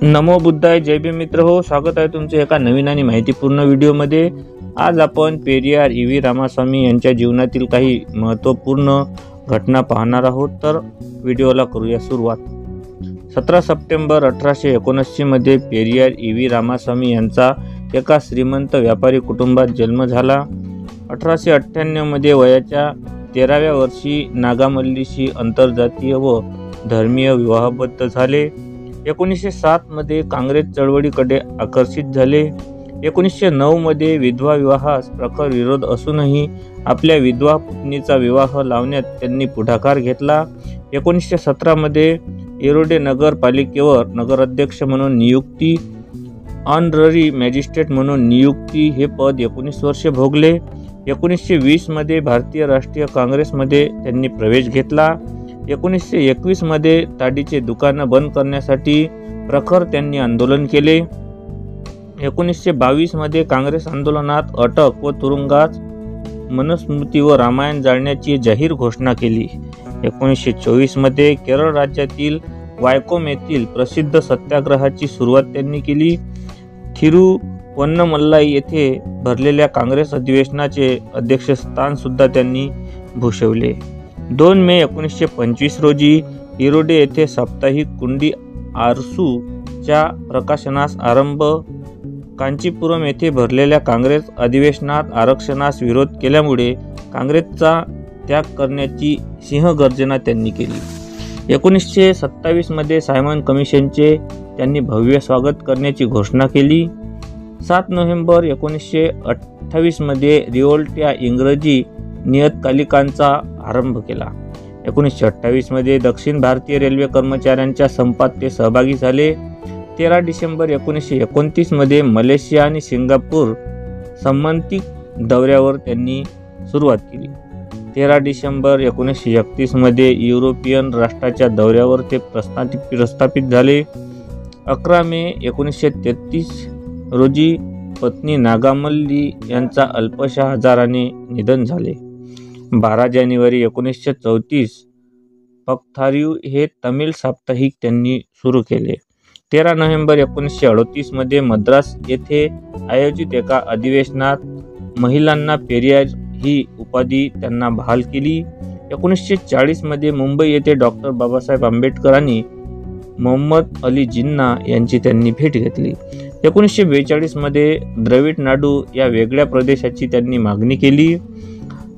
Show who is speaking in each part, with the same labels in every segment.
Speaker 1: नमो बुद्धाय. जय भीम मित्र हो, स्वागत आहे तुमचे एका नवीन आणि माहितीपूर्ण व्हिडिओमध्ये. आज आपण पेरियार ई.व्ही. रामास्वामी यांच्या जीवनातील काही महत्त्वपूर्ण घटना पाहणार आहोत. तर व्हिडिओला करूया सुरुवात. 17 सप्टेंबर 1879 मध्ये पेरियार ई.व्ही. रामास्वामी यांचा एका श्रीमंत व्यापारी कुटुंबात जन्म झाला. 1898 मध्ये वयाच्या 13व्या वर्षी नागामल्लीशी आंतरजातीय व धर्मीय विवाहबद्ध झाले. 1907 मध्ये काँग्रेस चळवळीकडे आकर्षित झाले. 1909 मध्ये विधवा विवाहास प्रखर विरोध असूनही आपल्या विधवा पत्नीचा विवाह लावण्यात त्यांनी पुढाकार घेतला. 1917 मध्ये येरोडे नगरपालिकेवर नगराध्यक्ष म्हणून नियुक्ती, ऑनररी मॅजिस्ट्रेट म्हणून नियुक्ती हे पद 19 वर्षे भोगले. 1920 मध्ये भारतीय राष्ट्रीय काँग्रेसमध्ये त्यांनी प्रवेश घेतला. 1921 मध्ये ताडीचे दुकानं बंद करण्यासाठी प्रखर त्यांनी आंदोलन केले. 1922 मध्ये काँग्रेस आंदोलनात अटक व तुरुंगात मनुस्मृती व रामायण जाळण्याची जाहीर घोषणा केली. 1924 मध्ये केरळ राज्यातील वायकोम येथील प्रसिद्ध सत्याग्रहाची सुरुवात त्यांनी केली. थिरुवन्नमलाई येथे भरलेल्या काँग्रेस अधिवेशनाचे अध्यक्षस्थान सुद्धा त्यांनी भूषवले. 2 मे 1925 रोजी येरोडे येथे साप्ताहिक कुंडी आरसू च्या प्रकाशनास आरंभ. कांचीपुरम येथे भरलेल्या काँग्रेस अधिवेशनात आरक्षणास विरोध केल्यामुळे काँग्रेसचा त्याग करण्याची सिंहगर्जना त्यांनी केली. 1927 मध्ये सायमन कमिशनचे त्यांनी भव्य स्वागत करण्याची घोषणा केली. 7 नोव्हेंबर 1928 मध्ये रिव्होल्ट या इंग्रजी नियतकालिकांचा आरंभ केला. 1928 मध्ये दक्षिण भारतीय रेल्वे कर्मचाऱ्यांच्या संपात ते सहभागी झाले. 13 डिसेंबर 1929 मध्ये मलेशिया आणि सिंगापूर संबंधित दौऱ्यावर त्यांनी सुरुवात केली. 13 डिसेंबर 1931 मध्ये युरोपियन राष्ट्राच्या दौऱ्यावर ते प्रस्थापित झाले. 11 मे 1933 रोजी पत्नी नागामल्ली यांचा अल्पशा आजाराने निधन झाले. 12 जानेवारी 1934 पक्थारियू हे तमिळ साप्ताहिक त्यांनी सुरू केले. 13 नोव्हेंबर 1938 मध्ये मद्रास येथे आयोजित एका अधिवेशनात महिलांना पेरियार ही उपाधी त्यांना बहाल केली. 1940 मध्ये मुंबई येथे डॉक्टर बाबासाहेब आंबेडकरांनी मोहम्मद अली जिन्ना यांची त्यांनी भेट घेतली. 1942 मध्ये द्रविड नाडू या वेगळ्या प्रदेशाची त्यांनी मागणी केली.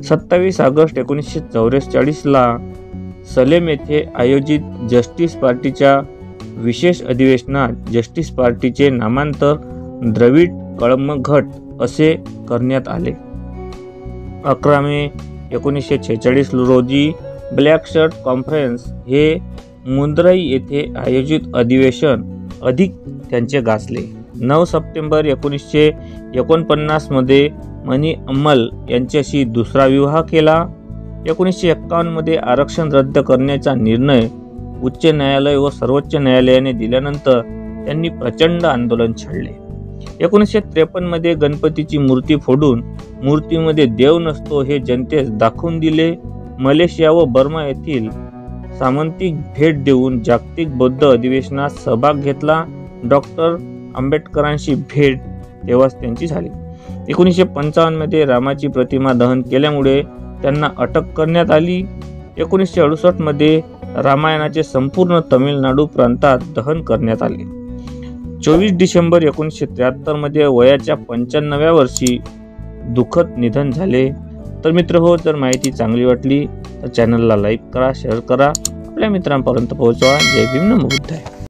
Speaker 1: 27 ऑगस्ट 1944 ला सलेम येथे आयोजित जस्टिस पार्टीच्या विशेष अधिवेशनात जस्टिस पार्टीचे नामांतर द्रविड कळमघट असे करण्यात आले. 11 मे 1946 रोजी ब्लॅक शर्ट कॉन्फरन्स हे मुंद्रई येथे आयोजित अधिवेशन अधिक त्यांचे गाजले. 9 सप्टेंबर 1949 मध्ये मनी अम्मल यांच्याशी दुसरा विवाह केला. 1951 मध्ये आरक्षण रद्द करण्याचा निर्णय उच्च न्यायालय व सर्वोच्च न्यायालयाने दिल्यानंतर त्यांनी प्रचंड आंदोलन छेडले. 1953 मध्ये गणपतीची मूर्ती फोडून मूर्तीमध्ये देव नसतो हे जनतेस दाखवून दिले. मलेशिया व बर्मा येथील सामंतिक भेट देऊन जागतिक बौद्ध अधिवेशनात सहभाग घेतला. डॉक्टर आंबेडकरांशी भेट तेव्हाच त्यांची झाली. 1955 मध्ये रामाची प्रतिमा दहन केल्यामुळे त्यांना अटक करण्यात आली. 1968 मध्ये रामायणाचे संपूर्ण तामिळनाडू प्रांतात दहन करण्यात आले. 24 डिसेंबर 1973 मध्ये वयाच्या 95व्या वर्षी दुःखद निधन झाले. तर मित्र हो, जर माहिती चांगली वाटली तर चॅनलला लाईक करा, शेअर करा, आपल्या मित्रांपर्यंत पोहोचवा. जय भीम, नमो बुद्धाय.